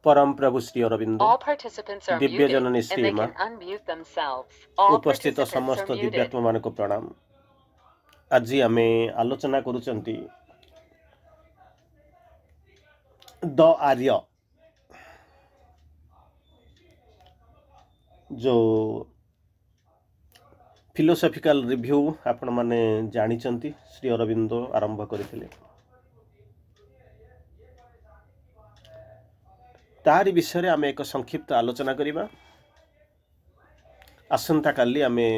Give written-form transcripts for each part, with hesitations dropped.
परम प्रभु Shri Arvind All participants are Divya muted Janani and Shri they माँ can unmute themselves. All उपस्थित participants समस्त are muted. दिव्यात्मा मान को प्रणाम। आज आमे आलोचना करूचंती द आर्य जो फिलोसॉफिकल रिव्यू आपण माने जानी चंती श्री अरविंद आरंभ करथिले। तारी विषय आमे एक संक्षिप्त आलोचना करिबा। आसंता काली आमे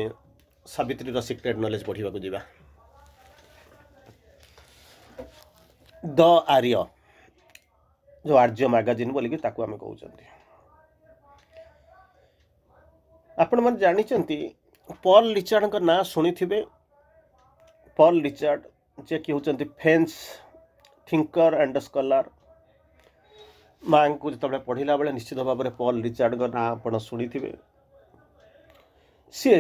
सावित्री रो सीक्रेट नॉलेज पढ़िबा को जिबा। द आर्य जो आर्य मैगजीन बोली कि ताकू आमे कहउचंती। आपण मन जानि चंती पॉल रिचर्ड का नाम सुनी थिबे। पॉल रिचर्ड जे कि होचंती फ्रेंच थिंकर एंड स्कॉलर। मां को जतबे पढ़िला बेले निश्चित भाव में पॉल रिचर्ड का नाम आपण सुनी थिबे। सी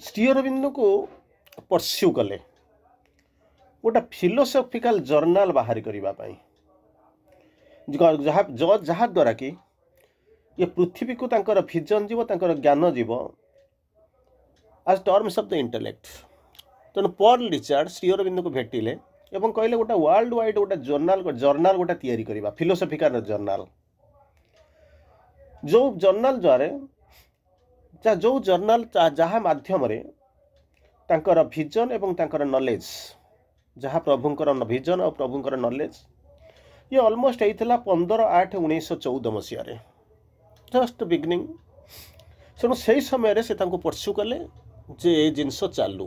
श्री अरविंद को परस्यू कले गोटा फिलोसॉफिकल जर्नल बाहर करबा पई जहा द्वारा कि ये पृथ्वी को तांकर विजन जीव तांकर ज्ञान जीव आज टर्म्स ऑफ द इंटेलेक्ट। तेणु पॉल रिचर्ड श्री अरविंद को भेटिले एवं कहले गोटा वर्ल्ड वाइड गोटा जर्नल गोटा तैयारी करबा फिलोसॉफिकल जर्नल। जो जर्नल द्वारा जो जर्नल जहाँ माध्यम रे तांकर विजन एवं तांकर नॉलेज जहाँ प्रभुंकर विजन और प्रभुंकर नॉलेज ये ऑलमोस्ट होता 15/8/1914 मसीह जस्ट बिगनिंग। तेणु से समय से परस्यू कले जे ये जिनस चालू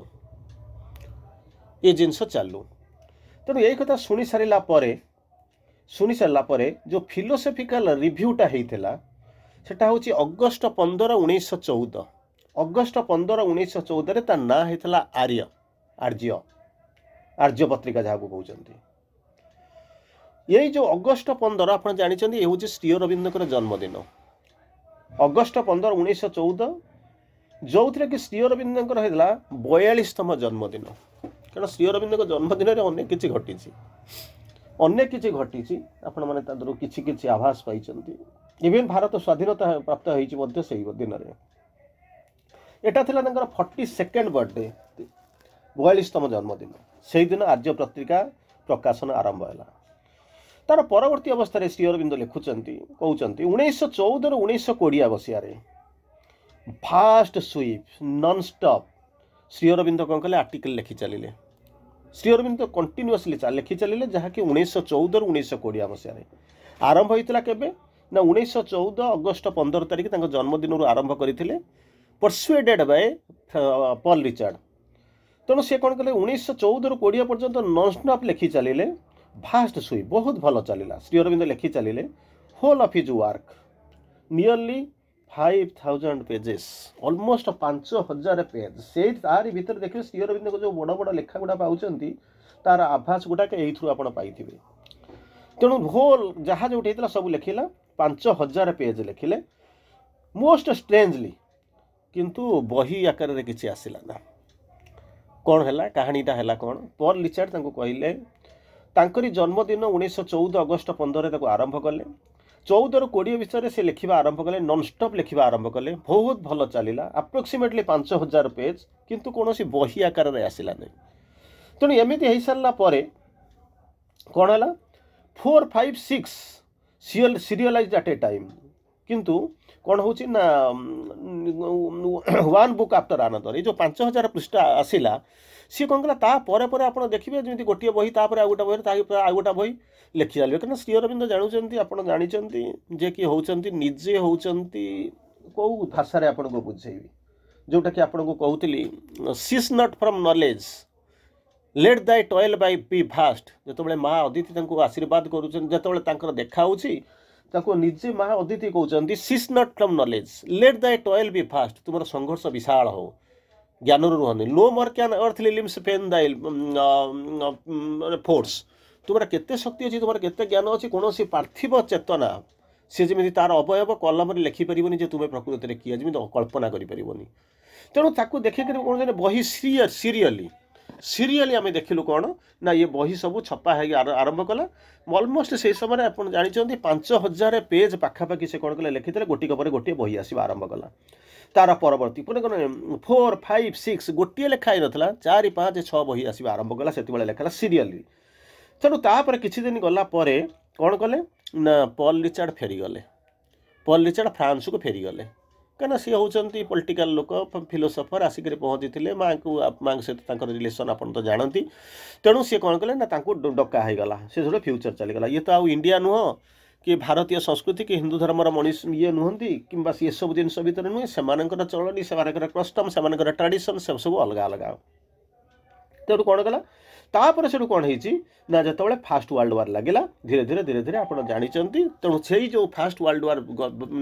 तेणु यही कथा शुणी सारा जो फिलोसॉफिकल रिव्यूटा होता सेटा हूँ अगस्ट 15 1914 अगस्ट 15 1914 ता ना होता आर्य आर्य आर्य पत्रिका जहाँ को कहते। यही जो अगस्ट 15 आप जानते ये हूँ श्री अरविंद जन्मदिन अगस्ट 15 1914 जो थे कि श्री अरविंद होता 42तम जन्मदिन। कारण श्री अरविंद जन्मदिन में अनेक किसी घटी आपण मैंने किसी आभास पाई। इवेन भारत स्वाधीनता प्राप्त होती से दिन में एटा थिला 42nd बर्थडे 42तम जन्मदिन। से दिन आर्य पत्रिका प्रकाशन आरंभ है। तार परवर्ती अवस्था श्री अरविंद लिखुंट कहते 1914 रु 1920 मसीह fast sweep non stop Shri Aurobindo कौन कले आर्टिकल लिखि चलिए। श्री अरविंद कंटिन्यूअसली लिखि चलिए जहाँकि 1914 रु 1920 मसीह आरंभ होता केबे ना 1914 अगस्ट 15 तारिख जन्मदिन आरंभ करते परसुएडेड बाय पॉल रिचर्ड। तेणु सी कौन कले 1914 रु 20 पर्यंत नॉन स्टॉप लिखि चलिए फास्ट स्वीप बहुत भल चलला। श्री अरविंद लिखि चलिए whole of his work nearly 5000 pages almost 5000 page से तारी भीतर देखिए श्री अरविंद को जो बड़ बड़ लेखा गुड़ा पाँच तार आभास गुड़ाक यू आप पाई। तेणु होल जहाँ जो होता सब लिखिला 5000 पेज लिखिले मोस्ट स्ट्रेंजली किंतु बही आकार किसी आसला ना। कौन है कहानीटा है कौन पॉल रिचर्ड कहले तांकरी जन्मदिन 1914 अगस्ट 15 आरंभ कले 14 रु 20 विषय से लिखा आरंभ कले नॉनस्टॉप लिखा आरंभ कले बहुत भल चलला अप्रोक्सीमेटली 5000 पेज किंतु कौन बही आकार आसला नहीं। तेणु एमती हो सारा कौन है 4, 5, 6 सीरियलाइज एट ए टाइम किंतु कौन हो वन बुक आफ्टर अनदर ये जो 5000 पृष्ठा आसला सी कौन कला आप देखिए जमी गोटे बही तापर आउ गोटे बही आउ गोटे बही लिखि चलिए। कारण श्री अरविंद जानते आप जानते जे कि होचंती निजे होचंती कौ भाषा रे आपन को बुझेबी जोटा कि आपन को कहूली cease not from knowledge let thy toil by be fast. जो माँ अदिति आशीर्वाद कर देखा निजे माँ अदिति कहते cease not from knowledge let thy toil be fast तुम संघर्ष विशाल हो ज्ञान रुहनि no more can earthly limbs pain thy force तुम केते शक्ति अच्छी तुम केते ज्ञान अच्छी कौन पार्थिव चेतना सी जमी तार अवयव कलम लिखिपारे तुम्हें प्रकृति में किए जमी कल्पना करें। तेणु ताकू देखिए कौन बही सीरियली सीरियली आम देखिलु कौन ना ये बही सब छपा है आरंभ कला अलमोस्ट से समय आप जानते 5000 पेज पाखापाखि से कौन कले लिखी गोटी पर गोटे बही आसवा आरंभ कला तार परवर्ती पुणे कौन 4 5 6 गोटे लेखाई नाला 4 5 6 बही आसवा आरंभ कला से लिखाला सीरियली तेणु तापर किछि दिन गला परे कौन कले ना पॉल रिचार्ड फेरीगले पॉल रिचार्ड फ्रांस को फेरीगले कहीं सी होती पॉलिटिकल लोक फिलोसफर आसिक पहुँची माँ को सहित रिलेसन आप तो जानती तेणु सी कौन कले ना डका होगा से जो फ्यूचर चलीगला ये तो आउ इंडिया नुह कि भारतीय संस्कृति कि हिंदू धर्मर मनीष ये नुहति कि ये सब जिन भितर नुहे से चलनी से कस्टम से ट्रेडिशन सब सब अलग अलग तेणु कौन कला तापर से कौन होती ना जो फास्ट वर्ल्ड वार लगिला धीरे धीरे धीरे धीरे आप जानते तेणु से जो फास्ट वर्ल्ड वार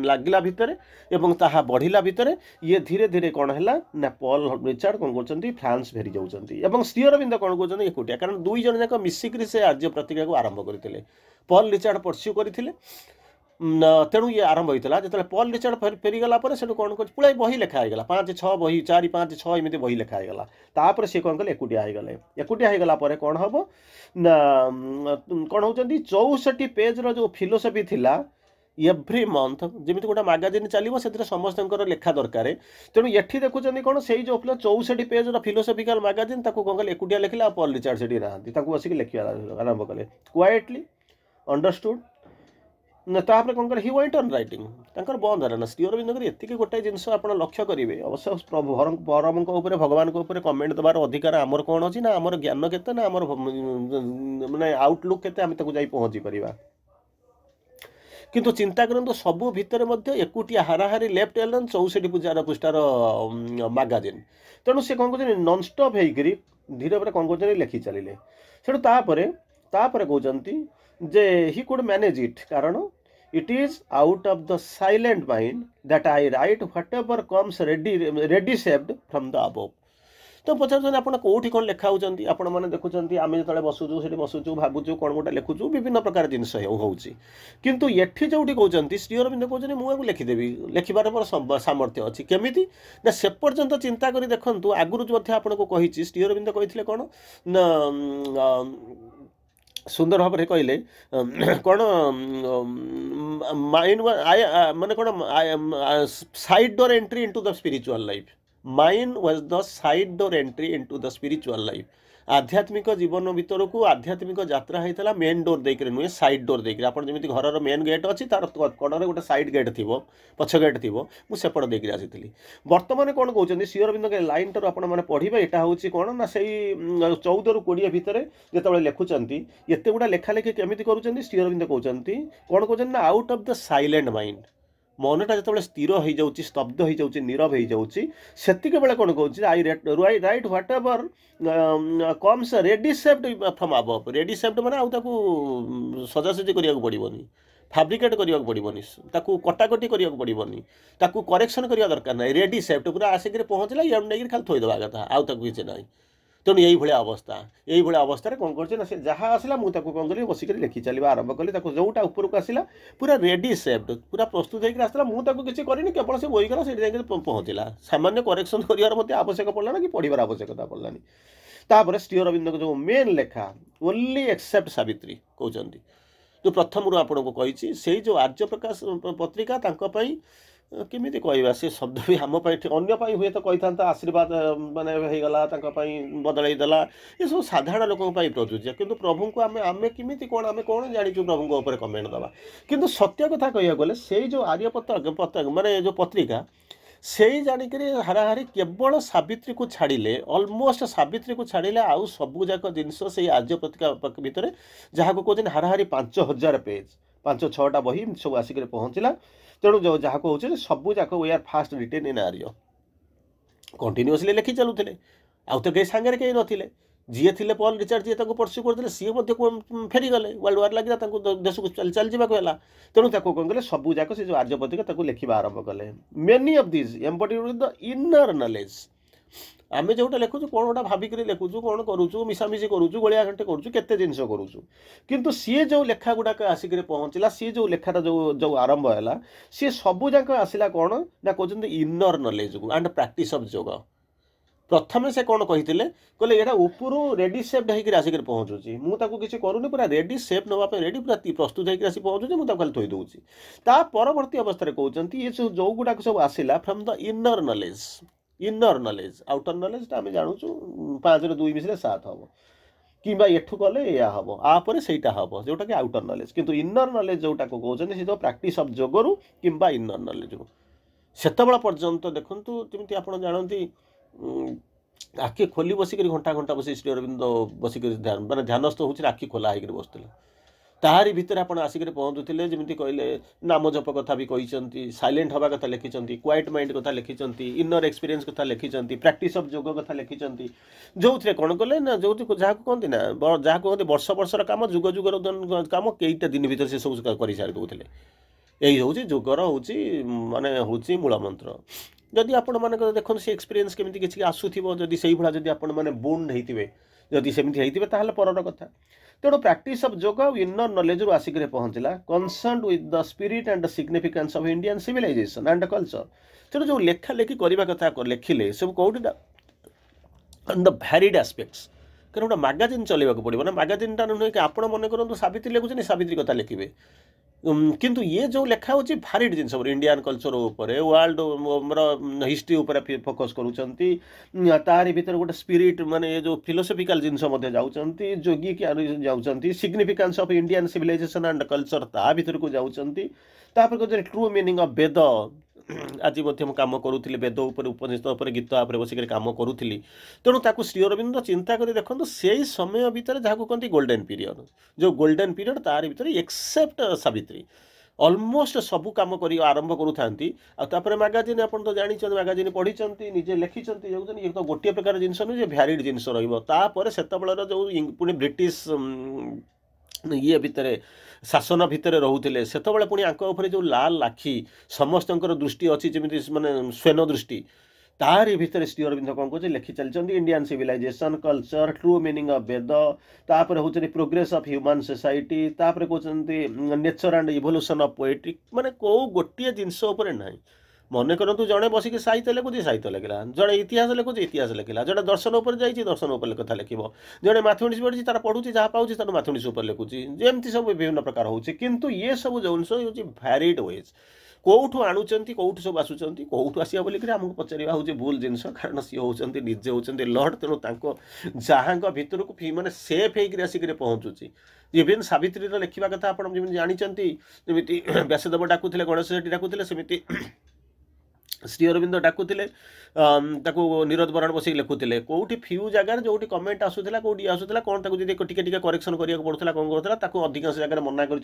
लगिला भितर एवं ताहा बढ़िला भितर ये धीरे धीरे कौन है ना पॉल रिचार्ड कौन कर फ्रांस फेरी जाऊँगी और श्री अरविंद कौन कर एकुटिया कारण दुई जन जाक मिसिक से आर्य पत्रिका को आरंभ करते पॉल रिचार्ड परस्यू करते तेणु ये आरंभ होता जो पॉल रिचार्ड फेरीगला से कौन कर पुरा बही लेखाईगला 5 6 बही 4 5 6 एमती बही लेखाईगला तापर सी कौन कले एकुटिया होगले एकुटिया होगला कौन हम ना कौन होती 64 पेज रो फिलोसफी थिला एव्री मंथ जमी गोटे मैगजीन चलो से समस्त लेखा दरकार तेणु ये देखुं कौन से जो 64 पेज फिलोसफिकल मैगजीन कौन कले एकुटिया लिखला पॉल रिचार्ड से ना बसिक लिखा आरंभ कले क्वाइटली अंडरस्टूड ना तापर कौन कर हि वांट ऑन राइटिंग तांकर बंद है ना श्री अरविंद एति गोटे जिनस आप लक्ष्य करेंगे अवश्य प्रभु परम भगवान कमेंट देवार अधिकार आमर कौन अच्छी ना आमर ज्ञान केते ना आमर माने आउटलुक केते आम जाई पहुँची पारिबा किंतु चिंता करंतु सबु भितर मध्य एकुटिया हाराहारी लेफ्ट एलन 64 पूजार पृष्ठार मैगजीन तेणु से कौन कर नॉन स्टॉप होकर धीरे धीरे कौन कर लिखि चलिए से तापर कहते जे ही कुड मैनेज इट कारण it is out of the silent mind that I write whatever comes ready saved from the above तो पचार आप कौटी कौन लिखा होती आपण मैंने देखुं आम जो बसुचु से बसुचु भावुचु कौन गोटे लिखुचु विभिन्न प्रकार जिनस किंतु एठी जो कहते श्री अरविंद कहते मुझे लिखिदेवी लिखार मोर सामर्थ्य अच्छी केमी ना से पर्यंत चिंता कर देखु आगुरी आपको कही श्री अरविंद कहते कौन ना सुंदर भाव में कहले कौन माइंड माने कौन side door entry into the spiritual life mind was the side door entry into the spiritual life आध्यात्मिक जीवन भीतर को आध्यात्मिक यात्रा होता मेन डोर देकर नुहे साइड डोर देकर आप जमी घर मेन गेट अच्छी तार कड़े गोटे साइड गेट थी पछ गेट थी मुझे देकर आसी बर्तमान कौन कहते श्री अरविंद लाइन टार आप पढ़े यहाँ हूँ कौन ना से 14 ରୁ 20 भितर जो लिखुंट एत गुड़ा लेखालेखि केमी कर श्री अरविंद कहते कौन कहते ना out of the silent mind मनटा जो स्थिर हो जाऊँगी स्तब्ध हो जाऊँगी नीरव हो जाऊँगी सेतिक बेले कौन कहूँ I write whatever comes ready shaped from above ready shaped मैंने आउ सजासजी करा पड़ोनी फैब्रिकेट करा पड़ोनी कटाकटी करा पड़ोनी करेक्शन करवा दरकार ना रेडी सेप्ड पूरा आसिक पहुँचला ये नहीं खाली थोईदेवा कथा आउ किसी ना तेणु यही अवस्था कौन कर से जहाँ आसला मुझे कौन करी बसिक लिखि चलवा आरंभ कली जोटा उपरको आसला पूरा रेडी सेप्ड पूरा प्रस्तुत होकर आसला मुझे किसी करनी केवल से बोईगला से पहुँचला सामान्य करेक्शन कर आवश्यक पड़ा ना कि पढ़ार आवश्यकता पड़ानी तापर श्री अरविंद जो मेन लेखा ओनली एक्सेप्ट सावित्री कहते जो प्रथम रू आपको कही से जो आर्य प्रकाश पत्रिका केमी कहवा से शब्द भी आम अन्न हुए तो कही था आशीर्वाद माने होगला बदलईदेला ये सब साधारण लोक प्रযোज्य किंतु प्रभु को आम आम केमी कौन आम कौन जाचु प्रभु ऊपर कमेंट दवा किंतु सत्य कथा कह गले से जो आर्य पत्र माने जो पत्रिका से जानिक हाराहारी केवल सावित्री को छाड़िले अलमोस्ट सावित्री को छाड़िले आउ सबूक जिनस से आर्य पत्रिका भितर जहाँ को कहते हाराहारी 5000 पेज 5-6टा बही सब आसिक पहुँचला तेणु जो जहाँ कहते सबूक we are fast written in Arya continuously लिखि चलुले आउ तो कई सांगे कहीं नथिले जी थे पॉल रिचार्ड जी परस्यू करते सी फेरीगले वर्ल्ड वार लगे देश को चल जावाक तेणु कौन कले सबूक से जो आर्य पत्रिका लिखा आरंभ कले many of this embodied with the inner knowledge आम जोटा लिखुचु कौन गोटा भाविक लिखुचु कौन करुचु मिसामिशी करुचु गलिया घंटे करुचु केते जिनस करुचु किंतु सी जो लेखा गुड़ाक आसिक पहुँचला सी जो लेखाटा जो आरंभ है सी सबूक आसला कौन ना कहते इनर नॉलेज को एंड प्रैक्टिस ऑफ योग प्रथमे से कौन कही कहले यहाँ उपरू रेडी सेप्ड होकर आसिक पहुँचुची मुझे किसी करूनी पूरा रेडी सेप नापी रेडी पूरा प्रस्तुत होकर आसी पहुँचुची मुझे खाली थोई दूसरी ता परवर्ती अवस्था कहते ये जो गुड़ाक सब आसला from the inner knowledge outer knowledge आम जानूँ 5 ରୁ 2 मिसले 7 हम कि एठू कले या हम आपर से हम जोटा कि आउटर नॉलेज किंतु इनर नॉलेज जोटा को कहते हैं प्रैक्टिस ऑफ जोगरु किंबा इनर नॉलेज रु सेतबेला पर्यंत देखंतु जमी आप जानती आखि खोली बसिक घंटा घंटा बस श्री अरविंद बसिक ध्यान माने ध्यानस्थ होकर आखि खोला होकर बसते ताहारी भितर आप आसिक पहुँचुले जमी कहले नाम जप कथा भी कहते साइलेंट हवा कथा लिखिं क्वाइट माइंड कथा लिखिं इनर एक्सपीरियंस कथा लिखिं प्रैक्टिस ऑफ जोग कथा लिखिं जो थे कौन कले ना जो जहाँ कहते ना जहाँ कहते वर्ष वर्षर काम जुग जुगर काम कईटा दिन भर से सब कर सारी दूसरे यही हूँ जोगर हूँ माने हूँ मूल मंत्र जदि आपण मान देखो से एक्सपीरियंस केमी किसी आसूब जदि से भाया जब आपण मैंने बोन्ड होते जदि सेमती होते ताहले परर कथा तेणु प्रैक्टिस ऑफ जोग इनर नॉलेज रु आसिक पहुँचला concern with the spirit and the significance of Indian civilisation and culture तेणु जो लेखा लेखि करने कथा लिखिले सब कौटी द भैरिड एस्पेक्ट्स कारण गोटे मैगजीन चलवाक पड़ो ना मैगजीन टा नुहे कि आप मन करूँ सावित्री लिखुचे सावित्री कथा लिखे किंतु ये जो लेखा हो भारीड जिन इंडियन कल्चर उपरे वर्ल्ड हिस्ट्री उपर फोकस करुँच तारी भीतर गोटे स्पिरिट माने ये जो फिलोसफिकल जिनस जाऊँच जोगी की जाऊँच significance of Indian civilisation and culture ता भीतर को जाऊँच कहते ट्रू मीनिंग ऑफ वेद आज कम करूली वेद उपनिषद उपर गीत आप बसिक कम करूली तेणु ताकू श्री अरविंद चिंता कर देखो से समय भितर जहाँ कहते गोल्डन पीरियड जो गोल्डन पीरियड तार भीतर एक्सेप्ट सावित्री ऑलमोस्ट सबू कम कर आरंभ करूँ मैगजीन आप तो जानते मैगजीन पढ़ी निजे लिखिं ये तो गोटे प्रकार जिनस नुहे भैरिड जिनस रहा से जो पुणी ब्रिटिश ये भितर शासन भितर रोते से पुणी आंखर जो लाल आखि समस्त दृष्टि अच्छी जमी माने स्वेन दृष्टि तारी भितर श्री अरविंद कौन कहे लिखि चलते Indian civilisation culture true meaning of Veda तापर हूँ प्रोग्रेस ऑफ ह्यूमन सोसाइटी तापर कहते nature and evolution of poetry माने को गोटे जिनस ना मन करूँ जड़े बसिक साहित्य लिखुचे साहित्य लिखला जड़े इतिहास लिखुचे इतिहास लिखला जड़े दर्शन उपर जाइए दर्शन उपर कथा लिखिब जड़े मैथमेटिक्स पढ़ी तार पढ़ुची जहाँ पाँच तार मैथमेटिक्स उपर लिखुची जमती सब विभिन्न प्रकार होची किंतु ये सब जिनस हूँ भैरिड वेज कौटू आणुंट कौटू सब आसुँच कौटू आसा बोलिक आमको पचार हूँ भूल जिनस कारण सी होती निजे होती लर्ड तेणु जहाँ भीतर को मैंने सेफ होकर आसिक पहुँचुची इवेन सावित्री लिखा कथा आप जानते जमी व्यासदेव डाकुले गणेश सेठी डाकुले सेमती श्री अरविंद डाकुले नीरज बराड़ बस लिखुले कौटी फ्यू जगार जो कमेंट आसूला कौटी आसूला कौन टे करेक्शन करा पड़ता कौन करता अधिकांश जगह मना कर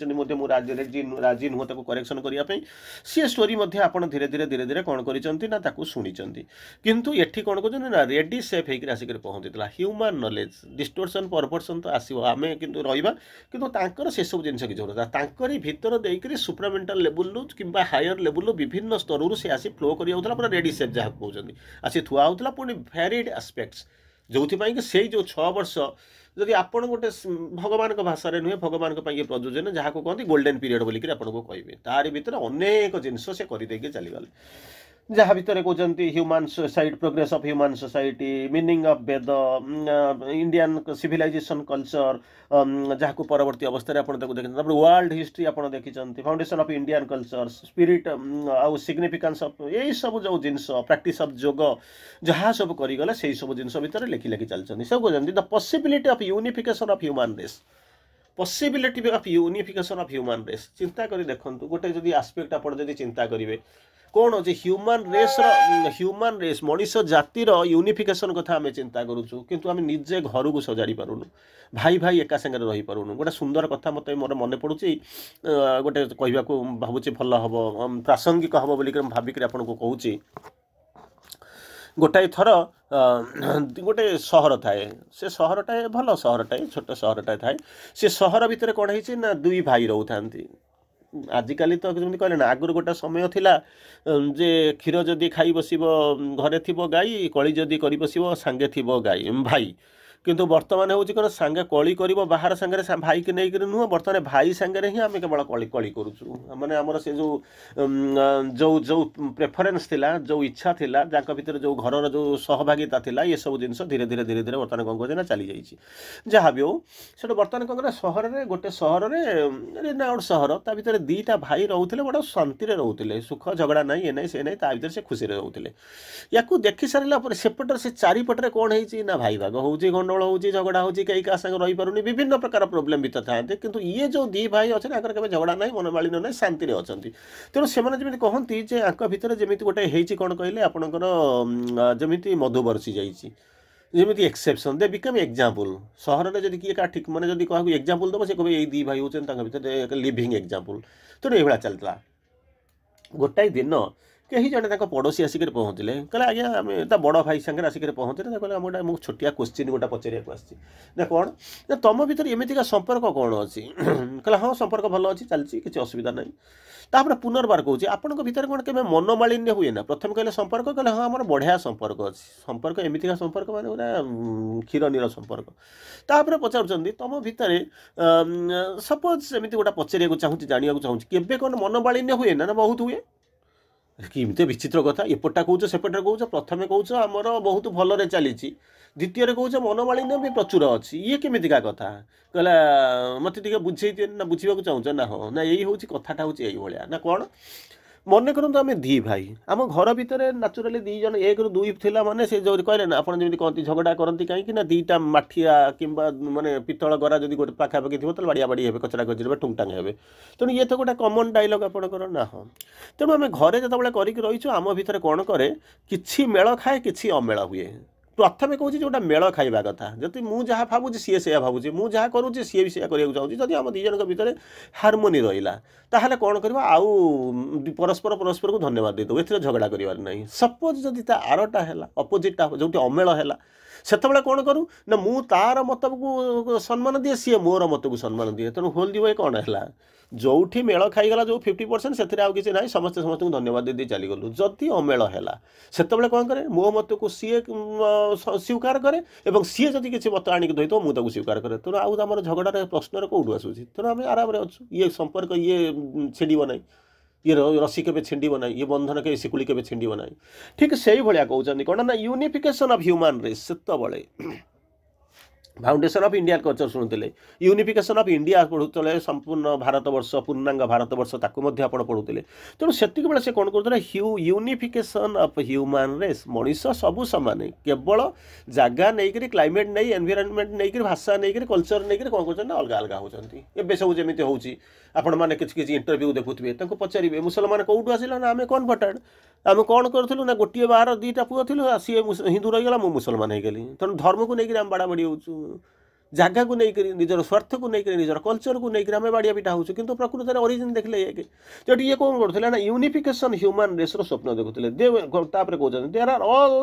राजी नुह करेक्शन करने सी स्टोरी आप धीरे धीरे धीरे धीरे कौन कर शुणी किंतु एठी कौन कहते ना रेडी सेफ होकर आसिक पहुँचता ह्यूमन नॉलेज डिस्टोर्शन परवर्सन तो आसो आम कि रहा कि से सब जिन किसी होता भितर देकर सुप्रामेंटाल लेवल कि हायर लेवल विभिन्न स्तर से आसी फ्लो कर पूरा रेडी सेफ जहाँ कहते आसी थुआ होता पुणी भैरिड एस्पेक्ट्स जो कि से जो 6 वर्ष जदि आपण गोटे भगवान भाषा नुहे भगवान प्रयोजन जहाँ को कहते गोल्डन पीरियड बोलिक आपको कहे तार भीतर अनेक जिनस से करदे चलीगले जहाँ भितर कहते human society progress of human society meaning of Veda Indian civilisation culture जहाँ को परवर्ती अवस्था आप देखते वर्ल्ड हिस्ट्री आप देखी foundation of Indian culture spirit आउ सिग्निफिकेंस ऑफ यही सब जो जिनस प्रैक्टिस ऑफ जोग जहाँ सब करगले से सब जिनस भितर लिखि लिखि चलते सब कहते the possibility of unification of human race possibility of unification of human race चिंता कर देखो गोटे जदि आस्पेक्ट आप चिंता करेंगे कौन अच्छे ह्यूमन रेस मनीष जातिर यूनिफिकेशन कथा आम चिंता करुचु किंतु आम निजे घर को सजाड़ी पारुनु भाई भाई एका संगे रही पारुनु गोटे सुंदर कथा मत मोर मन पड़ुची गोटे कहवाक भावुची भल हम प्रासंगिक हम बोलिक भाविक आपको कहूँ गोटाए थर गोटे सहर थाए से सहरटाए भल सहरटाए छोट सहरटाए थाए से सहर भितर कौन है ना दुई भाई रोथांती आजिकल तो जमी कहले ना आगुरी गोटे समय थिला जे क्षीर जदि खाई बस घरे थी गाई कली जदि कर बस सांगे थी गाई भाई କିନ୍ତୁ ବର୍ତ୍ତମାନ ହେଉଛି କ'ଣ ସାଙ୍ଗେ କଳି କରିବ ବାହାର ସାଙ୍ଗରେ ଭାଇକି ନେଇକରି ନୁହଁ, ବର୍ତ୍ତମାନ ଭାଇ ସାଙ୍ଗରେ ହିଁ ଆମେ କେବଳ କଳି କରୁଛୁ। ମାନେ ଆମର ସେ ଯେଉଁ ପ୍ରେଫରେନ୍ସ ଥିଲା, ଯେଉଁ ଇଚ୍ଛା ଥିଲା, ଯାଙ୍କ ଭିତରେ ଯେଉଁ ଘରର ଯେଉଁ ସହଭାଗିତା ଥିଲା, ଏସବୁ ଜିନିଷ ଧୀରେ ଧୀରେ ବର୍ତ୍ତମାନ କ'ଣ କରୁଛି ନା ଚାଲିଯାଇଛି। ଯାହା ବି ହଉ, ସେଠୁ ବର୍ତ୍ତମାନ କ'ଣ କରେ, ସହରରେ ଗୋଟେ ସହରରେ ରେନାଉଡ୍ ସହର, ତା ଭିତରେ ଦୁଇଟା ଭାଇ ରହୁଥିଲେ, ବଡ଼ ଶାନ୍ତିରେ ରହୁଥିଲେ, ସୁଖ ଝଗଡ଼ା ନାହିଁ, ଏ ନାହିଁ ସେ ନାହିଁ, ତା ଭିତରେ ସେ ଖୁସିରେ ରହୁଥିଲେ। ୟାକୁ ଦେଖି ସାରିଲା ପରେ ସେପଟରେ ସେ ଚାରିପଟରେ କ'ଣ ହେଇଛି ନା ଭାଇ ଭାଗ ହେଉଛି, ଗଣ୍ଡଗୋଳ ହେଉଛି, ଝଗଡ଼ା ହେଉଛି, କେହି କାହା ସାଙ୍ଗେ ରହିପାରୁନି, ବିଭିନ୍ନ ପ୍ରକାର ପ୍ରୋବ୍ଲେମ୍ ଭିତରେ ଥାନ୍ତି। କିନ୍ତୁ ଇଏ ଯେଉଁ ଦୁଇ ଭାଇ ଅଛନ୍ତି ତାଙ୍କର କେବେ ଝଗଡ଼ା ନାହିଁ, ମନମାଳିନ୍ୟ ନାହିଁ, ଶାନ୍ତିରେ ଅଛନ୍ତି। ତେଣୁ ସେମାନେ ଯେମିତି କହନ୍ତି ଯେ ଆଙ୍କ ଭିତରେ ଯେମିତି ଗୋଟେ ହେଇଛି କ'ଣ କହିଲେ ଆପଣଙ୍କର ଯେମିତି ମଧୁ ବର୍ଷି ଯାଇଛି, ଯେମିତି ଏକ୍ସେପସନ୍, ଦେ ବିକମ୍ ଏକ୍ଜାମ୍ପଲ୍। ସହରରେ ଯଦି କିଏ କାହା ଠିକ୍ ମାନେ ଯଦି କାହାକୁ ଏକ୍ଜାମ୍ପଲ୍ ଦେବ, ସେ କହିବେ ଏଇ ଦୁଇ ଭାଇ ହେଉଛନ୍ତି ତାଙ୍କ ଭିତରେ ଲିଭିଂ ଏକ୍ଜାମ୍ପଲ୍। ତେଣୁ ଏଇଭଳିଆ ଚାଲିଥିଲା। ଗୋଟାଏ ଦିନ କେହି ଜଣେ ତାଙ୍କ ପଡ଼ୋଶୀ ଆସିକରି ପହଞ୍ଚିଲେ, କହିଲେ ଆଜ୍ଞା ଆମେ ତା ବଡ଼ ଭାଇ ସାଙ୍ଗରେ ଆସିକରି ପହଞ୍ଚିଲେ, କହିଲେ ଆମ ଗୋଟେ ମୁଁ ଛୋଟିଆ କୋଶ୍ଚିନ୍ ଗୋଟେ ପଚାରିବାକୁ ଆସିଛି। ନା କ'ଣ ନା ତୁମ ଭିତରେ ଏମିତିକା ସମ୍ପର୍କ କ'ଣ ଅଛି? କହିଲେ ହଁ ସମ୍ପର୍କ ଭଲ ଅଛି, ଚାଲିଛି, କିଛି ଅସୁବିଧା ନାହିଁ। ତାପରେ ପୁନର୍ବାର କହୁଛି ଆପଣଙ୍କ ଭିତରେ କ'ଣ କେବେ ମନମାଳିନ୍ୟ ହୁଏ ନା? ପ୍ରଥମେ କହିଲେ ସମ୍ପର୍କ, କହିଲେ ହଁ ଆମର ବଢ଼ିଆ ସମ୍ପର୍କ ଅଛି। ସମ୍ପର୍କ ଏମିତିକା ସମ୍ପର୍କ ମାନେ ପୁରା କ୍ଷୀର ନୀର ସମ୍ପର୍କ। ତାପରେ ପଚାରୁଛନ୍ତି ତୁମ ଭିତରେ ସପୋଜ୍ ଏମିତି ଗୋଟେ ପଚାରିବାକୁ ଚାହୁଁଛି, ଜାଣିବାକୁ ଚାହୁଁଛି, କେବେ କ'ଣ ମନମାଳିନ୍ୟ ହୁଏ ନା? ବହୁତ ହୁଏ। କେମିତି ବିଚିତ୍ର କଥା, ଏପଟଟା କହୁଛ ସେପଟରେ କହୁଛ, ପ୍ରଥମେ କହୁଛ ଆମର ବହୁତ ଭଲରେ ଚାଲିଛି, ଦ୍ୱିତୀୟରେ କହୁଛ ମନମାଳିନ୍ୟ ବି ପ୍ରଚୁର ଅଛି, ଇଏ କେମିତିକା କଥା? କହିଲା ମୋତେ ଟିକେ ବୁଝେଇ ଦିଅ ନା, ବୁଝିବାକୁ ଚାହୁଁଛ ନା? ହଁ ନା, ଏଇ ହେଉଛି କଥାଟା ହେଉଛି ଏଇଭଳିଆ। ନା କ'ଣ ମନେ କରନ୍ତୁ ଆମେ ଦୁଇ ଭାଇ, ଆମ ଘର ଭିତରେ ନ୍ୟାଚୁରାଲି ଦୁଇ ଜଣ, ଏକରୁ ଦୁଇ ଥିଲା ମାନେ ସେ ଯେଉଁ କହିଲେ ନା, ଆପଣ ଯେମିତି କହନ୍ତି ଝଗଡ଼ା କରନ୍ତି କାହିଁକି ନା ଦୁଇଟା ମାଠିଆ କିମ୍ବା ମାନେ ପିତ୍ତଳ ଗରା ଯଦି ଗୋଟେ ପାଖାପାଖି ଥିବ ତାହେଲେ ବାଡ଼ିଆ ବାଡ଼ି ହେବେ, କଚରା କଚରି ହେବେ, ଠୁଙ୍ଗଟାଙ୍ଗ ହେବେ। ତେଣୁ ଇଏ ତ ଗୋଟେ କମନ୍ ଡାଇଲଗ୍ ଆପଣଙ୍କର ନା? ହଁ। ତେଣୁ ଆମେ ଘରେ ଯେତେବେଳେ କରିକି ରହିଛୁ, ଆମ ଭିତରେ କ'ଣ କରେ, କିଛି ମେଳ ଖାଏ, କିଛି ଅମେଳ ହୁଏ। ପ୍ରଥମେ କହୁଛି ଯେଉଁଟା ମେଳ ଖାଇବା କଥା, ଯଦି ମୁଁ ଯାହା ଭାବୁଛି ସିଏ ସେୟା ଭାବୁଛି, ମୁଁ ଯାହା କରୁଛି ସିଏ ବି ସେୟା କରିବାକୁ ଚାହୁଁଛି, ଯଦି ଆମ ଦୁଇ ଜଣଙ୍କ ଭିତରେ ହାରମୋନି ରହିଲା, ତାହେଲେ କ'ଣ କରିବା, ଆଉ ପରସ୍ପରକୁ ଧନ୍ୟବାଦ ଦେଇଦେବୁ, ଏଥିରେ ଝଗଡ଼ା କରିବାର ନାହିଁ। ସପୋଜ୍ ଯଦି ତା ଆରଟା ହେଲା, ଅପୋଜିଟ୍ଟା ଯେଉଁଠି ଅମେଳ ହେଲା, ସେତେବେଳେ କ'ଣ କରୁ ନା, ମୁଁ ତାର ମତକୁ ସମ୍ମାନ ଦିଏ, ସିଏ ମୋର ମତକୁ ସମ୍ମାନ ଦିଏ। ତେଣୁ ହୋଲ୍ ଦି ୱେ କ'ଣ ହେଲା, ଯେଉଁଠି ମେଳ ଖାଇଗଲା ଯେଉଁ 50%, ସେଥିରେ ଆଉ କିଛି ନାହିଁ, ସମସ୍ତେ ସମସ୍ତଙ୍କୁ ଧନ୍ୟବାଦ ଦେଇ ଚାଲିଗଲୁ। ଯଦି ଅମେଳ ହେଲା, ସେତେବେଳେ କ'ଣ କରେ, ମୋ ମତକୁ ସିଏ ସ୍ୱୀକାର କରେ, ଏବଂ ସିଏ ଯଦି କିଛି ମତ ଆଣିକି ଧୋଇଥିବ ମୁଁ ତାକୁ ସ୍ୱୀକାର କରେ। ତେଣୁ ଆଉ ଆମର ଝଗଡ଼ାରେ ପ୍ରଶ୍ନରେ କେଉଁଠୁ ଆସୁଛି? ତେଣୁ ଆମେ ଆରାମରେ ଅଛୁ, ଇଏ ସମ୍ପର୍କ ଇଏ ଛିଡ଼ିବ ନାହିଁ, ଇଏ ରସି କେବେ ଛିଣ୍ଡିବ ନାହିଁ, ଇଏ ବନ୍ଧନ କେବେ ଶିକୁଳି କେବେ ଛିଣ୍ଡିବ ନାହିଁ। ଠିକ୍ ସେଇଭଳିଆ କହୁଛନ୍ତି କ'ଣ ନା ୟୁନିଫିକେସନ୍ ଅଫ୍ ହ୍ୟୁମାନ୍ ରେସ୍। ସେତେବେଳେ ଫାଉଣ୍ଡେସନ୍ ଅଫ୍ ଇଣ୍ଡିଆନ୍ କଲଚର୍ ଶୁଣୁଥିଲେ, ୟୁନିଫିକେସନ୍ ଅଫ୍ ଇଣ୍ଡିଆ ପଢ଼ୁଥିଲେ, ସମ୍ପୂର୍ଣ୍ଣ ଭାରତବର୍ଷ, ପୂର୍ଣ୍ଣାଙ୍ଗ ଭାରତବର୍ଷ, ତାକୁ ମଧ୍ୟ ଆପଣ ପଢ଼ୁଥିଲେ। ତେଣୁ ସେତିକିବେଳେ ସେ କ'ଣ କରୁଥିଲେ, ୟୁନିଫିକେସନ୍ ଅଫ୍ ହ୍ୟୁମାନ୍ ରେସ୍। ମଣିଷ ସବୁ ସମାନ, କେବଳ ଜାଗା ନେଇକରି, କ୍ଲାଇମେଟ୍ ନେଇ, ଏନ୍ଭାଇରନମେଣ୍ଟ ନେଇକରି, ଭାଷା ନେଇକରି, କଲଚର୍ ନେଇକରି କ'ଣ କରୁଛନ୍ତି ନା ଅଲଗା ଅଲଗା ହେଉଛନ୍ତି। ଏବେ ସବୁ ଯେମିତି ହେଉଛି, ଆପଣମାନେ କିଛି କିଛି ଇଣ୍ଟରଭ୍ୟୁ ଦେଖୁଥିବେ, ତାଙ୍କୁ ପଚାରିବେ ମୁସଲମାନ କେଉଁଠୁ ଆସିଲା ନା ଆମେ କନଭର୍ଟେଡ୍, ଆମେ କ'ଣ କରୁଥିଲୁ ନା ଗୋଟିଏ ବାହାର ଦୁଇଟା ପୁଅ ଥିଲୁ, ସିଏ ହିନ୍ଦୁ ରହିଗଲା, ମୁଁ ମୁସଲମାନ ହେଇଗଲି। ତେଣୁ ଧର୍ମକୁ ନେଇକରି ଆମେ ବାଡ଼ାବାଡ଼ି ହେଉଛୁ, ଜାଗାକୁ ନେଇକରି, ନିଜର ସ୍ୱାର୍ଥକୁ ନେଇକରି, ନିଜର କଲଚରକୁ ନେଇକରି ଆମେ ବାଡ଼ିଆ ପିଟା ହେଉଛୁ, କିନ୍ତୁ ପ୍ରକୃତରେ ଅରିଜିନ୍ ଦେଖିଲେ ଏକ। ତେଣୁ ଇଏ କ'ଣ କରୁଥିଲେ ନା ୟୁନିଫିକେସନ୍ ହ୍ୟୁମାନ୍ ରେସ୍ର ସ୍ୱପ୍ନ ଦେଖୁଥିଲେ। ତାପରେ କହୁଛନ୍ତି there are all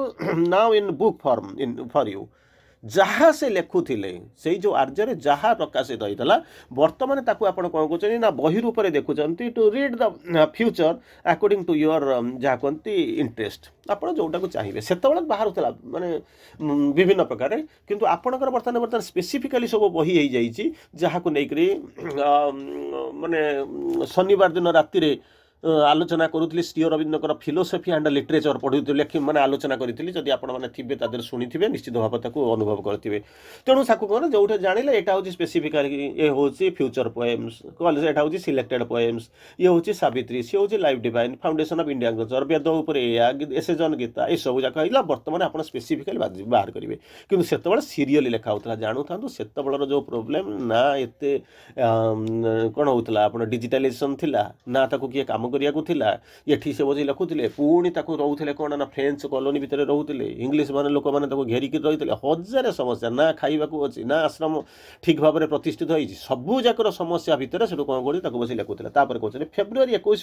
now in book form for you. ଯାହା ସେ ଲେଖୁଥିଲେ, ସେଇ ଯେଉଁ ଆର୍ଯ୍ୟରେ ଯାହା ପ୍ରକାଶିତ ହୋଇଥିଲା, ବର୍ତ୍ତମାନ ତାକୁ ଆପଣ କ'ଣ କରୁଛନ୍ତି ନା ବହି ରୂପରେ ଦେଖୁଛନ୍ତି, to read the future according to your ଯାହା କୁହନ୍ତି ଇଣ୍ଟରେଷ୍ଟ, ଆପଣ ଯେଉଁଟାକୁ ଚାହିଁବେ। ସେତେବେଳେ ବାହାରୁଥିଲା ମାନେ ବିଭିନ୍ନ ପ୍ରକାର, କିନ୍ତୁ ଆପଣଙ୍କର ବର୍ତ୍ତମାନ ସ୍ପେସିଫିକାଲି ସବୁ ବହି ହେଇଯାଇଛି, ଯାହାକୁ ନେଇକରି ମାନେ ଶନିବାର ଦିନ ରାତିରେ ଆଲୋଚନା କରୁଥିଲି, ଶ୍ରୀ ଅରବିନ୍ଦଙ୍କର ଫିଲୋସଫି ଆଣ୍ଡ ଲିଟରେଚର୍ ପଢ଼ୁଥିଲି, ମାନେ ଆଲୋଚନା କରିଥିଲି। ଯଦି ଆପଣମାନେ ଥିବେ ତା ଦେହରେ ଶୁଣିଥିବେ, ନିଶ୍ଚିତ ଭାବରେ ତାକୁ ଅନୁଭବ କରିଥିବେ। ତେଣୁ ତାକୁ କ'ଣ ଯେଉଁଠି ଜାଣିଲେ ଏଇଟା ହେଉଛି ସ୍ପେସିଫିକାଲି, ଏ ହେଉଛି ଫ୍ୟୁଚର୍ ପୋଏମ୍ସ, କହିଲେ ଏଇଟା ହେଉଛି ସିଲେକ୍ଟେଡ୍ ପୋଏମ୍ସ, ଇଏ ହେଉଛି ସାବିତ୍ରୀ, ସିଏ ହେଉଛି life divine, foundation of Indian culture, Veda ଉପରେ ଏଇଆ, ଏସେଜନ୍ ଗୀତା, ଏସବୁ ଯାକ ହେଇଲା। ବର୍ତ୍ତମାନ ଆପଣ ସ୍ପେସିଫିକାଲି ବାହାର କରିବେ, କିନ୍ତୁ ସେତେବେଳେ ସିରିୟଲି ଲେଖା ହେଉଥିଲା। ଜାଣୁଥାନ୍ତୁ ସେତେବେଳର ଯେଉଁ ପ୍ରୋବ୍ଲେମ୍, ନା ଏତେ କ'ଣ ହେଉଥିଲା, ଆପଣ ଡିଜିଟାଲାଇଜେସନ୍ ଥିଲା ନା, ତାକୁ କିଏ କାମ କରିବାକୁ ଥିଲା, ଏଠି ସେ ବସି ଲେଖୁଥିଲେ, ପୁଣି ତାକୁ ରହୁଥିଲେ କ'ଣ ନା ଫ୍ରେଞ୍ଚ କଲୋନି ଭିତରେ ରହୁଥିଲେ, ଇଂଲିଶ ମାନେ ଲୋକମାନେ ତାକୁ ଘେରିକି ରହିଥିଲେ, ହଜାରେ ସମସ୍ୟା, ନା ଖାଇବାକୁ ଅଛି, ନା ଆଶ୍ରମ ଠିକ୍ ଭାବରେ ପ୍ରତିଷ୍ଠିତ ହେଇଛି, ସବୁ ଯାକର ସମସ୍ୟା ଭିତରେ ସେଠୁ କ'ଣ କରି ତାକୁ ବସି ଲେଖୁଥିଲେ। ତାପରେ କହୁଛନ୍ତି ଫେବୃଆରୀ 21,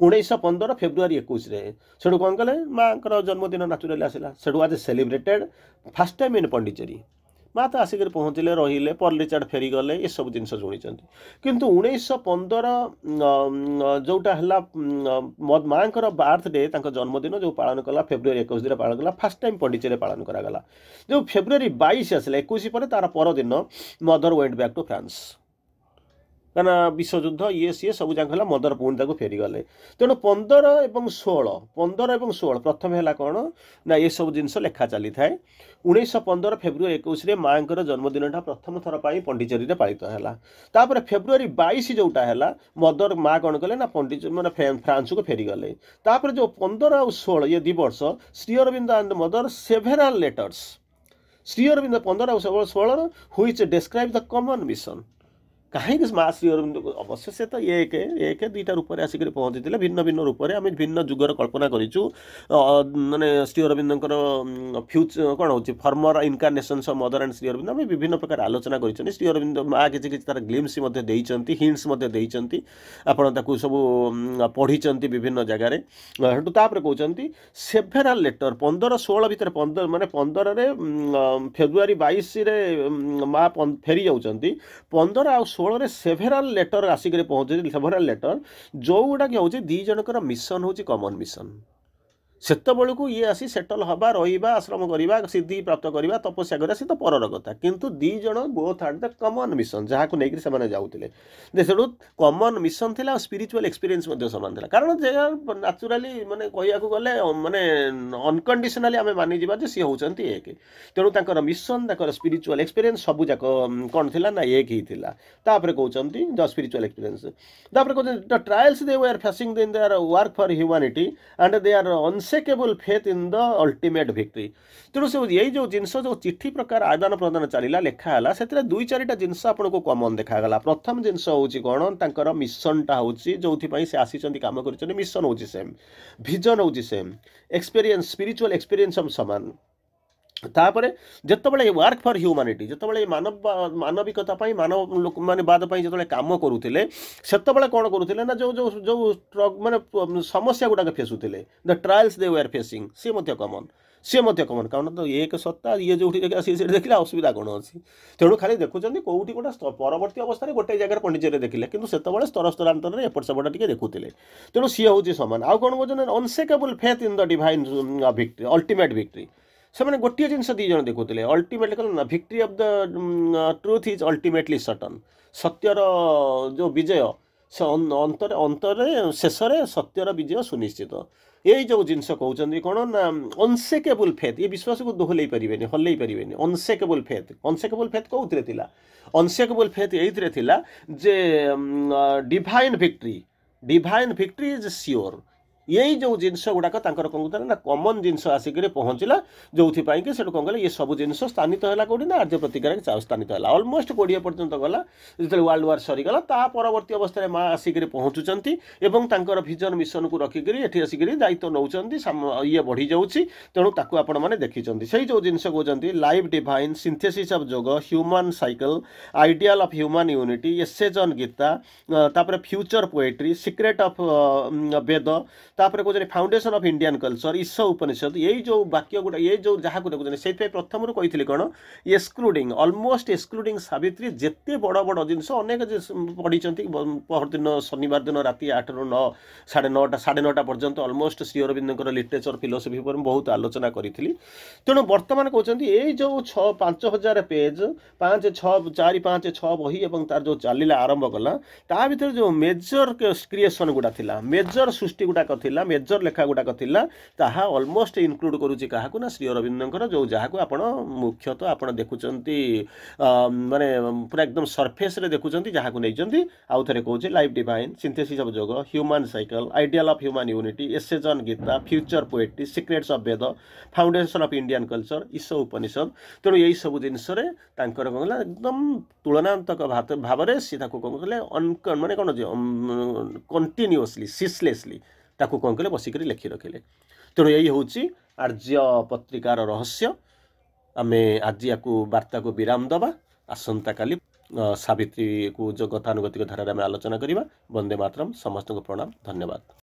1915 ଫେବୃଆରୀ 21ରେ ସେଠୁ କ'ଣ କଲେ, ମାଆଙ୍କର ଜନ୍ମଦିନ ନ୍ୟାଚୁରାଲି ଆସିଲା। ସେଠୁ ଆଜି celebrated first time in Pondicherry, ମା ତ ଆସିକରି ପହଞ୍ଚିଲେ ରହିଲେ ପର୍ଲିଚାର୍ଡ ଫେରିଗଲେ ଏସବୁ ଜିନିଷ ଶୁଣିଛନ୍ତି। କିନ୍ତୁ 1915 ଯେଉଁଟା ହେଲା ମାଙ୍କର ବାର୍ଥଡେ ତାଙ୍କ ଜନ୍ମଦିନ ଯେଉଁ ପାଳନ କଲା ଫେବୃଆରୀ 21 ପାଳନ କଲା ଫାର୍ଷ୍ଟ ଟାଇମ୍ ପଣ୍ଡିଚେରୀରେ ପାଳନ କରାଗଲା। ଯେଉଁ ଫେବୃଆରୀ 22 ଆସିଲା 21 ପରେ ତାର ପରଦିନ ମଦର ୱେଣ୍ଟ ବ୍ୟାକ୍ ଟୁ ଫ୍ରାନ୍ସ କାରଣ ବିଶ୍ୱଯୁଦ୍ଧ ଇଏ ସିଏ ସବୁ ଯାକ ହେଲା ମଦର ପୁଣି ତାକୁ ଫେରିଗଲେ। ତେଣୁ 15 ଏବଂ 16 ପ୍ରଥମେ ହେଲା କ'ଣ ନା ଏସବୁ ଜିନିଷ ଲେଖା ଚାଲିଥାଏ। 1915 ଫେବୃଆରୀ 21ରେ ମାଙ୍କର ଜନ୍ମଦିନଟା ପ୍ରଥମ ଥର ପାଇଁ ପଣ୍ଡିଚେରୀରେ ପାଳିତ ହେଲା। ତାପରେ ଫେବୃଆରୀ 22 ଯେଉଁଟା ହେଲା ମଦର ମା କ'ଣ କଲେ ନା ମାନେ ଫ୍ରାନ୍ସକୁ ଫେରିଗଲେ। ତାପରେ ଯେଉଁ 15 ଆଉ 16 ଇଏ 2 ବର୍ଷ Sri Aurobindo and Mother several letters Sri Aurobindo 15 ଆଉ 16 which describe the common mission. କାହିଁକି ମା ଶ୍ରୀ ଅରବିନ୍ଦକୁ ଅବଶ୍ୟ ସେ ତ ଏକ ଦୁଇଟା ରୂପରେ ଆସିକରି ପହଞ୍ଚିଥିଲେ ଭିନ୍ନ ଭିନ୍ନ ରୂପରେ ଆମେ ଭିନ୍ନ ଯୁଗର କଳ୍ପନା କରିଛୁ। ମାନେ ଶ୍ରୀ ଅରବିନ୍ଦଙ୍କର କ'ଣ ହେଉଛି former incarnations of Mother and Shri Aurobindo ଆମେ ବିଭିନ୍ନ ପ୍ରକାର ଆଲୋଚନା କରିଛନ୍ତି। ଶ୍ରୀ ଅରବିନ୍ଦ ମା କିଛି କିଛି ତାର ଗ୍ଲିମ୍ସ ମଧ୍ୟ ଦେଇଛନ୍ତି ହିଣ୍ଟସ୍ ମଧ୍ୟ ଦେଇଛନ୍ତି ଆପଣ ତାକୁ ସବୁ ପଢ଼ିଛନ୍ତି ବିଭିନ୍ନ ଜାଗାରେ। ସେଠୁ ତାପରେ କହୁଛନ୍ତି ସେଭେରାଲ ଲେଟର 15-16 ଭିତରେ 15ରେ ଫେବୃଆରୀ 22ରେ ମା ଫେରି ଯାଉଛନ୍ତି 15 ଆଉ 16ରେ ସେଭେରାଲ ଲେଟର ଆସିକରି ପହଞ୍ଚୁଛି ସେଭେରାଲ ଲେଟର ଯେଉଁଗୁଡ଼ାକ ହେଉଛି ଦୁଇ ଜଣଙ୍କର ମିଶନ ହେଉଛି କମନ୍ ମିଶନ। ସେତେବେଳକୁ ଇଏ ଆସି ସେଟଲ୍ ହେବା ରହିବା ଆଶ୍ରମ କରିବା ସିଦ୍ଧି ପ୍ରାପ୍ତ କରିବା ତପସ୍ୟା କରିବା ସେ ତ ପରର କଥା କିନ୍ତୁ ଦୁଇ ଜଣ ବୋଥ୍ ହାଡ୍ ଦ କମନ୍ ମିଶନ ଯାହାକୁ ନେଇକରି ସେମାନେ ଯାଉଥିଲେ। ସେଠୁ କମନ୍ ମିଶନ ଥିଲା ଆଉ ସ୍ପିରିଚୁଆଲ ଏକ୍ସପିରିଏନ୍ସ ମଧ୍ୟ ସମାନ ଥିଲା କାରଣ ଯେ ନ୍ୟାଚୁରାଲି ମାନେ କହିବାକୁ ଗଲେ ମାନେ ଅନକଣ୍ଡିସନାଲି ଆମେ ମାନିଯିବା ଯେ ସିଏ ହେଉଛନ୍ତି ଏକ। ତେଣୁ ତାଙ୍କର ମିଶନ ତାଙ୍କର ସ୍ପିରିଚୁଆଲ ଏକ୍ସପିରିଏନ୍ସ ସବୁ ଯାକ କ'ଣ ଥିଲା ନା ଏକ ହିଁ ଥିଲା। ତାପରେ କହୁଛନ୍ତି ଦ ସ୍ପିରିଚୁଆଲ ଏକ୍ସପିରିଏନ୍ସ ତାପରେ କହୁଛନ୍ତି the trials they were facing in their work for humanity and they are unshakable faith in the ultimate victory. ତେଣୁ ସେ ଏଇ ଯେଉଁ ଜିନିଷ ଯେଉଁ ଚିଠି ପ୍ରକାର ଆଦାନ ପ୍ରଦାନ ଚାଲିଲା ଲେଖା ହେଲା ସେଥିରେ 2-4ଟା ଜିନିଷ ଆପଣଙ୍କୁ କମନ୍ ଦେଖାଗଲା। ପ୍ରଥମ ଜିନିଷ ହେଉଛି କ'ଣ ତାଙ୍କର ମିଶନଟା ହେଉଛି ଯେଉଁଥିପାଇଁ ସେ ଆସିଛନ୍ତି କାମ କରିଛନ୍ତି ମିଶନ ହେଉଛି ସେମ୍ ଭିଜନ ହେଉଛି ସେମ୍ ଏକ୍ସପିରିଏନ୍ସ ସ୍ପିରିଚୁଆଲ ଏକ୍ସପିରିଏନ୍ସ ସମାନ। ତାପରେ ଯେତେବେଳେ ୱାର୍କ ଫର୍ ହ୍ୟୁମାନିଟି ଯେତେବେଳେ ମାନବିକତା ପାଇଁ ମାନେ ବାଦ ପାଇଁ ଯେତେବେଳେ କାମ କରୁଥିଲେ ସେତେବେଳେ କ'ଣ କରୁଥିଲେ ନା ଯେଉଁ ମାନେ ସମସ୍ୟା ଗୁଡ଼ାକ ଫେସୁଥିଲେ ଦ ଟ୍ରାଏଲ୍ସ ଦେ ୱେଆର୍ ଫେସିଂ ସିଏ ମଧ୍ୟ କମନ୍ କାରଣ ତ ଏକ ସତ୍ତା ଇଏ ଯେଉଁଠି ଆସି ସେଠି ଦେଖିଲେ ଅସୁବିଧା କ'ଣ ଅଛି। ତେଣୁ ଖାଲି ଦେଖୁଛନ୍ତି କେଉଁଠି ଗୋଟେ ପରବର୍ତ୍ତୀ ଅବସ୍ଥାରେ ଗୋଟେ ଜାଗାରେ ପଣ୍ଡିଚେରୀରେ ଦେଖିଲେ କିନ୍ତୁ ସେତେବେଳେ ସ୍ତରାନ୍ତରରେ ଏପଟ ସେପଟ ଟିକେ ଦେଖୁଥିଲେ। ତେଣୁ ସିଏ ହେଉଛି ସମାନ। ଆଉ କ'ଣ କହୁଛନ୍ତି unshakable faith in the divine victory ultimate victory ସେମାନେ ଗୋଟିଏ ଜିନିଷ ଦୁଇ ଜଣ ଦେଖୁଥିଲେ ଅଲ୍ଟିମେଟଲି କ'ଣ ନା victory of the truth is ultimately ସଟନ୍ ସତ୍ୟର ଯେଉଁ ବିଜୟ ସେ ଅନ୍ତରେ ଶେଷରେ ସତ୍ୟର ବିଜୟ ସୁନିଶ୍ଚିତ। ଏଇ ଯେଉଁ ଜିନିଷ କହୁଛନ୍ତି କ'ଣ ନା ଅନସେକେବଲ୍ ଫେଥ୍ ଏ ବିଶ୍ୱାସକୁ ହଲେଇ ପାରିବେନି ଅନସେକେବଲ୍ ଫେଥ୍ କେଉଁଥିରେ ଥିଲା ଅନସେକେବଲ୍ ଫେଥ୍ ଏଇଥିରେ ଥିଲା ଯେ ଡିଭାଇନ୍ ଭିକ୍ଟ୍ରି ଇଜ୍ ସିଓର। ଏଇ ଯେଉଁ ଜିନିଷ ଗୁଡ଼ାକ ତାଙ୍କର କ'ଣ କହୁଥିଲେ ନା କମନ୍ ଜିନିଷ ଆସିକରି ପହଞ୍ଚିଲା ଯେଉଁଥିପାଇଁ କି ସେଠୁ କ'ଣ କଲେ ଏ ସବୁ ଜିନିଷ ସ୍ଥାନିତ ହେଲା କେଉଁଠି ନା ଆର୍ଯ୍ୟ ପ୍ରତିକାରରେ ସ୍ଥାନିତ ହେଲା ଅଲମୋଷ୍ଟ 20 ପର୍ଯ୍ୟନ୍ତ ଗଲା। ଯେତେବେଳେ ୱାର୍ଲଡ ୱାର୍ ସରିଗଲା ତା ପରବର୍ତ୍ତୀ ଅବସ୍ଥାରେ ମା ଆସିକରି ପହଞ୍ଚୁଛନ୍ତି ଏବଂ ତାଙ୍କର ଭିଜନ ମିଶନକୁ ରଖିକରି ଏଠି ଆସିକରି ଦାୟିତ୍ୱ ନେଉଛନ୍ତି ଇଏ ବଢ଼ିଯାଉଛି। ତେଣୁ ତାକୁ ଆପଣମାନେ ଦେଖିଛନ୍ତି ସେଇ ଯେଉଁ ଜିନିଷ କହୁଛନ୍ତି life divine synthesis of yoga human cycle ideal of human unity essays on Gita ତାପରେ future poetry secret of Veda ତାପରେ କହୁଛନ୍ତି foundation of Indian culture Isha Upanishad ଏଇ ଯେଉଁ ବାକ୍ୟ ଗୁଡ଼ା ଏଇ ଯେଉଁ ଯାହାକୁ ଦେଖୁଛନ୍ତି ସେଇଥିପାଇଁ ପ୍ରଥମରୁ କହିଥିଲି କ'ଣ ଅଲମୋଷ୍ଟ ଏକ୍ସକ୍ଲୁଡିଂ ସାବିତ୍ରୀ ଯେତେ ବଡ଼ ବଡ଼ ଜିନିଷ ଅନେକ ପଢ଼ିଛନ୍ତି ପହରଦିନ ଶନିବାର ଦିନ ରାତି 8ରୁ 9 ସାଢ଼େ 9ଟା ପର୍ଯ୍ୟନ୍ତ ଅଲମୋଷ୍ଟ ଶ୍ରୀ ଅରବିନ୍ଦଙ୍କର ଲିଟରେଚର ଫିଲୋସଫି ଉପରେ ବହୁତ ଆଲୋଚନା କରିଥିଲି। ତେଣୁ ବର୍ତ୍ତମାନ କହୁଛନ୍ତି ଏଇ ଯେଉଁ 5,000 ପେଜ୍ 4-5-6 ବହି ଏବଂ ତାର ଯେଉଁ ଚାଲିଲା ଆରମ୍ଭ କଲା ତା ଭିତରେ ଯେଉଁ ମେଜର କ୍ରିଏସନ୍ ଗୁଡ଼ା ଥିଲା ମେଜର ସୃଷ୍ଟି ଗୁଡ଼ାକ ଥିଲା ମେଜର ଲେଖା ଗୁଡ଼ାକ ଥିଲା ତାହା ଅଲମୋଷ୍ଟ ଇନକ୍ଲୁଡ୍ କରୁଛି କାହାକୁ ନା ଶ୍ରୀ ଅରବିନ୍ଦଙ୍କର ଯେଉଁ ଯାହାକୁ ଆପଣ ମୁଖ୍ୟତଃ ଆପଣ ଦେଖୁଛନ୍ତି ମାନେ ପୁରା ଏକଦମ ସର୍ଫେସ୍ରେ ଦେଖୁଛନ୍ତି ଯାହାକୁ ନେଇଛନ୍ତି। ଆଉ ଥରେ କହୁଛି life divine synthesis of yoga human cycle ideal of human unity essays on Gita future poetry secrets of Veda foundation of Indian culture Isha Upanishad. ତେଣୁ ଏହିସବୁ ଜିନିଷରେ ତାଙ୍କର କ'ଣ ହେଲା ଏକଦମ ତୁଳନାତ୍ମକ ଭାବରେ ସେ ତାକୁ କ'ଣ କଲେ ମାନେ କ'ଣ କଣ୍ଟିନ୍ୟୁଅସଲି ସିସ୍ଲେସଲି ତାକୁ କ'ଣ କଲେ ବସିକରି ଲେଖି ରଖିଲେ। ତେଣୁ ଏଇ ହେଉଛି ଆର୍ଯ୍ୟ ପତ୍ରିକାର ରହସ୍ୟ। ଆମେ ଆଜି ୟାକୁ ବାର୍ତ୍ତାକୁ ବିରାମ ଦେବା ଆସନ୍ତାକାଲି ସାବିତ୍ରୀକୁ ଯେଉଁ ଗତାନୁଗତିକ ଧାରାରେ ଆମେ ଆଲୋଚନା କରିବା। ବନ୍ଦେ ମାତରମ୍ ସମସ୍ତଙ୍କୁ ପ୍ରଣାମ ଧନ୍ୟବାଦ।